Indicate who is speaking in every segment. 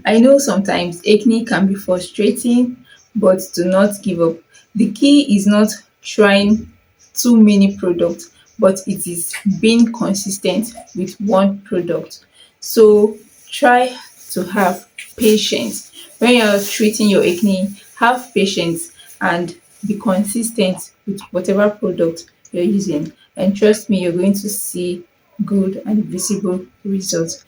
Speaker 1: I know sometimes acne can be frustrating, but do not give up. The key is not trying too many products, but it is being consistent with one product. So try to have patience. When you're treating your acne, have patience and be consistent with whatever product you're using. And trust me, you're going to see good and visible results.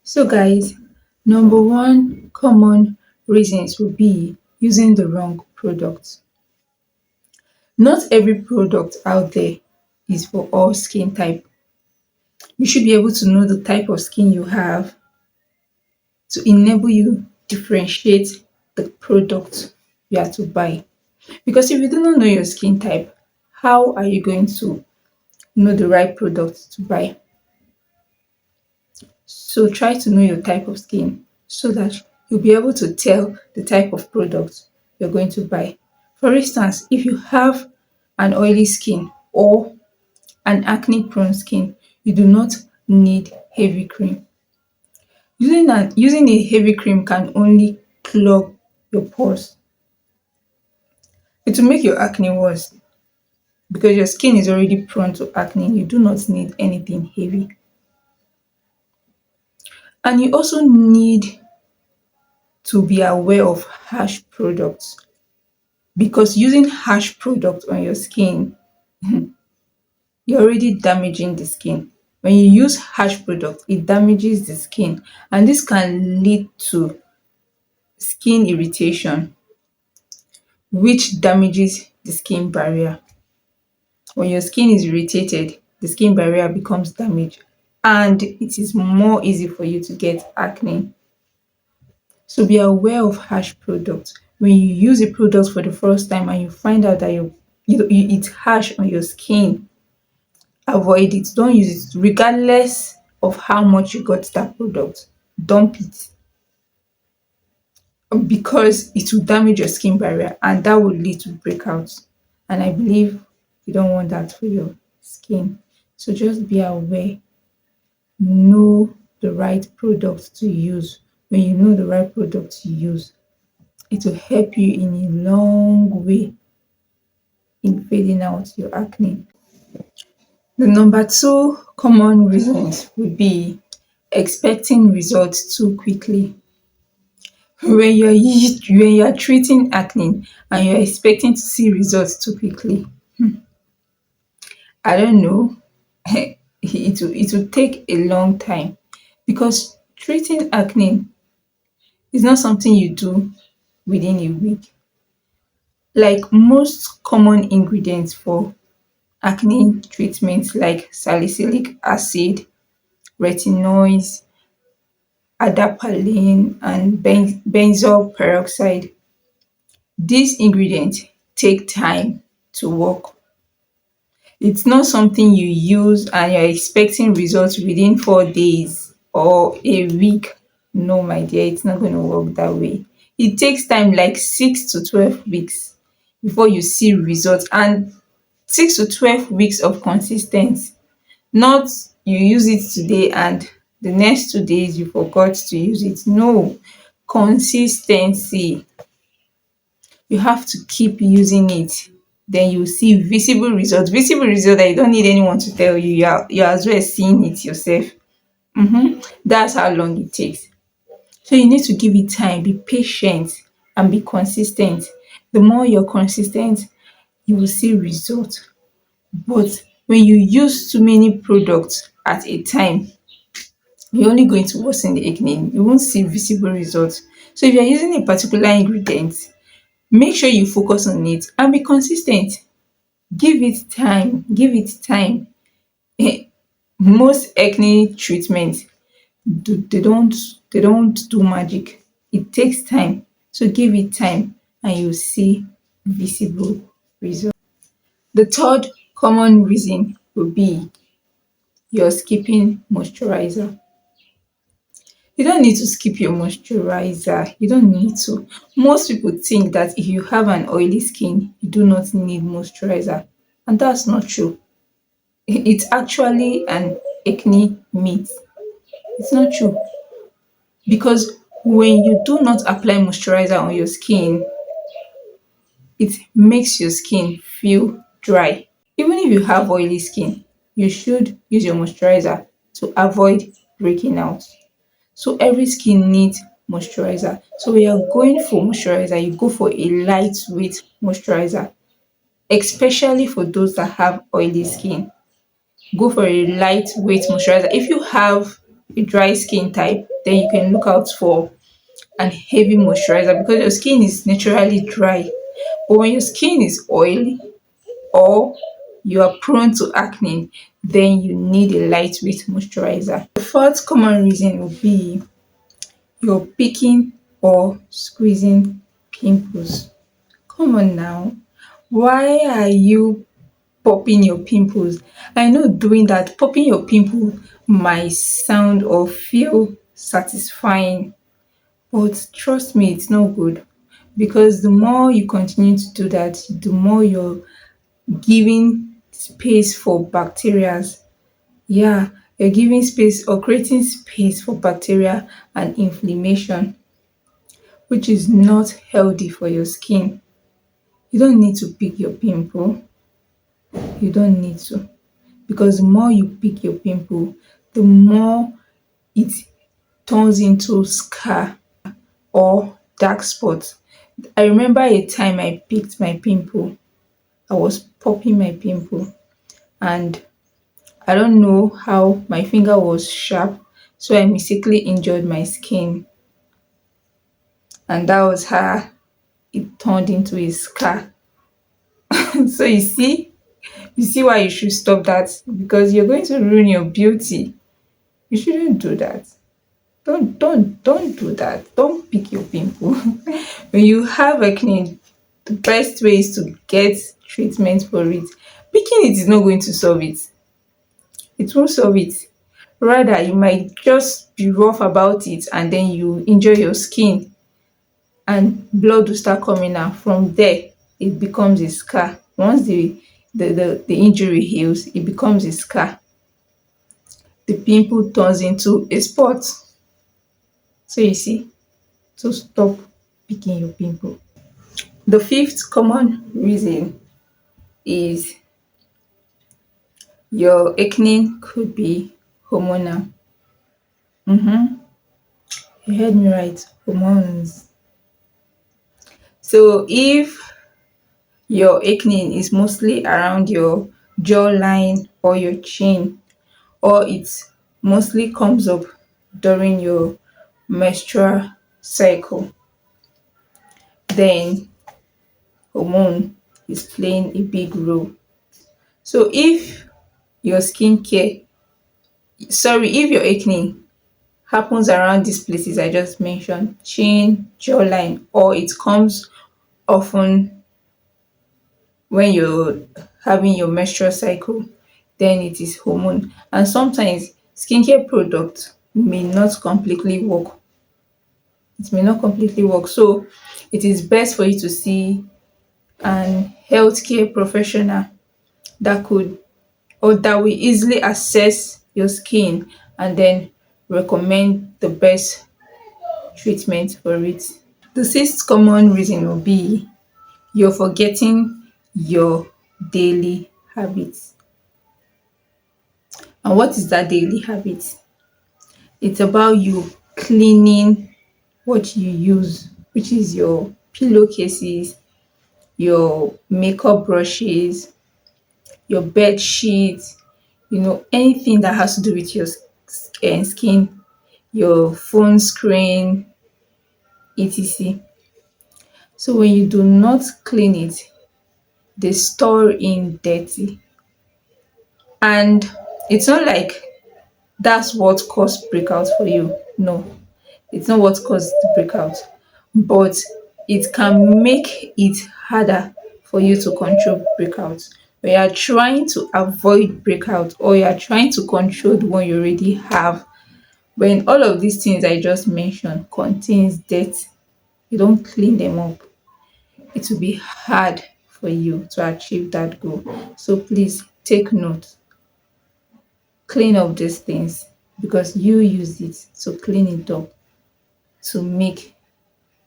Speaker 1: So, guys, number one common reasons will be using the wrong product. Not every product out there is for all skin type. You should be able to know the type of skin you have to enable you differentiate the product you are to buy. Because if you do not know your skin type, how are you going to know the right product to buy? So try to know your type of skin so that you'll be able to tell the type of product you're going to buy. For instance, if you have an oily skin or an acne prone skin, you do not need heavy cream. Using a heavy cream can only clog your pores. It will make your acne worse because your skin is already prone to acne. You do not need anything heavy. And you also need to be aware of harsh products because using harsh products on your skin, you're already damaging the skin. When you use harsh products, it damages the skin, and this can lead to skin irritation, which damages the skin barrier. When your skin is irritated, the skin barrier becomes damaged, and it is more easy for you to get acne. So be aware of harsh products. When you use a product for the first time and you find out that it's harsh on your skin, avoid it. Don't use it, regardless of how much you got that product. Dump it because it will damage your skin barrier and that will lead to breakouts. And I believe you don't want that for your skin. So just be aware, know the right product to use. When you know the right product to use, it will help you in a long way in fading out your acne. The number two common reasons would be expecting results too quickly. When you're treating acne and you're expecting to see results too quickly, I don't know, it will take a long time because treating acne is not something you do within a week. Like most common ingredients for acne treatments like salicylic acid, retinoids, adapalene, and benzoyl peroxide. These ingredients take time to work. It's not something you use and you're expecting results within 4 days or a week. No, my dear, it's not going to work that way. It takes time, like 6 to 12 weeks before you see results, and 6 to 12 weeks of consistency. Not you use it today and the next 2 days you forgot to use it. No, consistency. You have to keep using it. Then you see visible results. Visible results that you don't need anyone to tell you. You're as well seeing it yourself. That's how long it takes. So you need to give it time, be patient, and be consistent. The more you're consistent, you will see results. But when you use too many products at a time, you're only going to worsen the acne. You won't see visible results. So if you're using a particular ingredient, make sure you focus on it and be consistent. Give it time. Give it time. Most acne treatments they don't do magic. It takes time. So give it time and you'll see visible results. The third common reason will be you're skipping moisturizer. You don't need to skip your moisturizer. You don't need to. Most people think that if you have an oily skin, you do not need moisturizer. And that's not true. It's actually an acne myth. It's not true. Because when you do not apply moisturizer on your skin, it makes your skin feel dry. Even if you have oily skin, you should use your moisturizer to avoid breaking out. So every skin needs moisturizer. So when you're going for moisturizer, you go for a lightweight moisturizer, especially for those that have oily skin. Go for a lightweight moisturizer. If you have a dry skin type, then you can look out for an heavy moisturizer because your skin is naturally dry. But when your skin is oily or you are prone to acne, then you need a lightweight moisturizer. The fourth common reason will be you're picking or squeezing pimples. Come on now. Why are you popping your pimples? I know doing that, popping your pimple might sound or feel satisfying, but trust me, it's not good because the more you continue to do that, the more you're giving space for bacteria. Yeah, you're giving space or creating space for bacteria and inflammation, which is not healthy for your skin. You don't need to pick your pimple. You don't need to. Because the more you pick your pimple, the more it turns into scar or dark spots. I remember a time I picked my pimple. I was popping my pimple and I don't know how my finger was sharp, so I mistakenly injured my skin, and that was how it turned into a scar. So you see why you should stop that because you're going to ruin your beauty. You shouldn't do that. Don't do that. Don't pick your pimple. When you have acne, the best way is to get treatment for it. Picking it is not going to solve it. It won't solve it. Rather, you might just be rough about it and then you injure your skin and blood will start coming out. From there, it becomes a scar. Once the injury heals, it becomes a scar. The pimple turns into a spot. So you see, so stop picking your pimple. The fifth common reason is your acne could be hormonal. You heard me right, hormones. So if your acne is mostly around your jawline or your chin, or it mostly comes up during your menstrual cycle, then hormone is playing a big role. So your skincare, if your acne happens around these places I just mentioned, chin, jawline, or it comes often when you're having your menstrual cycle, then it is hormone. And sometimes skincare products may not completely work. It may not completely work. So it is best for you to see an healthcare professional that could or that will easily assess your skin and then recommend the best treatment for it. The sixth common reason will be you're forgetting your daily habits. And what is that daily habit? It's about you cleaning what you use, which is your pillowcases, your makeup brushes, your bed sheets, anything that has to do with your skin, your phone screen, etc. So when you do not clean it, they store in dirty. And it's not like that's what caused breakout for you. No, it's not what caused the breakout. But it can make it harder for you to control breakouts. When you are trying to avoid breakout or you are trying to control the one you already have, When all of these things I just mentioned contains dirt, you don't clean them up, it will be hard for you to achieve that goal. So please take note, clean up these things because you use it. So clean it up to make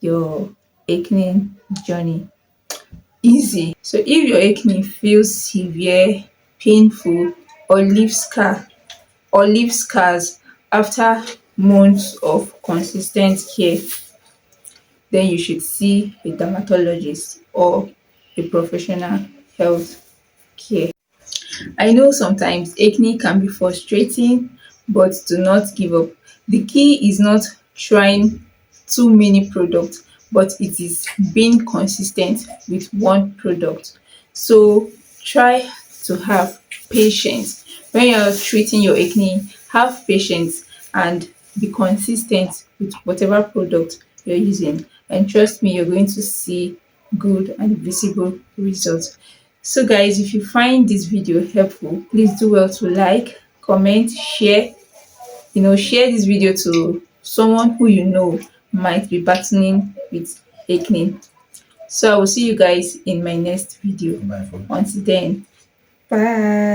Speaker 1: your acne journey easy. So if your acne feels severe, painful, or leaves scars after months of consistent care, then you should see a dermatologist or a professional health care. I know sometimes acne can be frustrating, but do not give up. The key is not trying too many products, but it is being consistent with one product. So try to have patience. When you're treating your acne, have patience and be consistent with whatever product you're using. And trust me, you're going to see good and visible results. So guys, if you find this video helpful, please do well to like, comment, share. Share this video to someone who you know might be battling with acne. So I will see you guys in my next video. Until then, bye.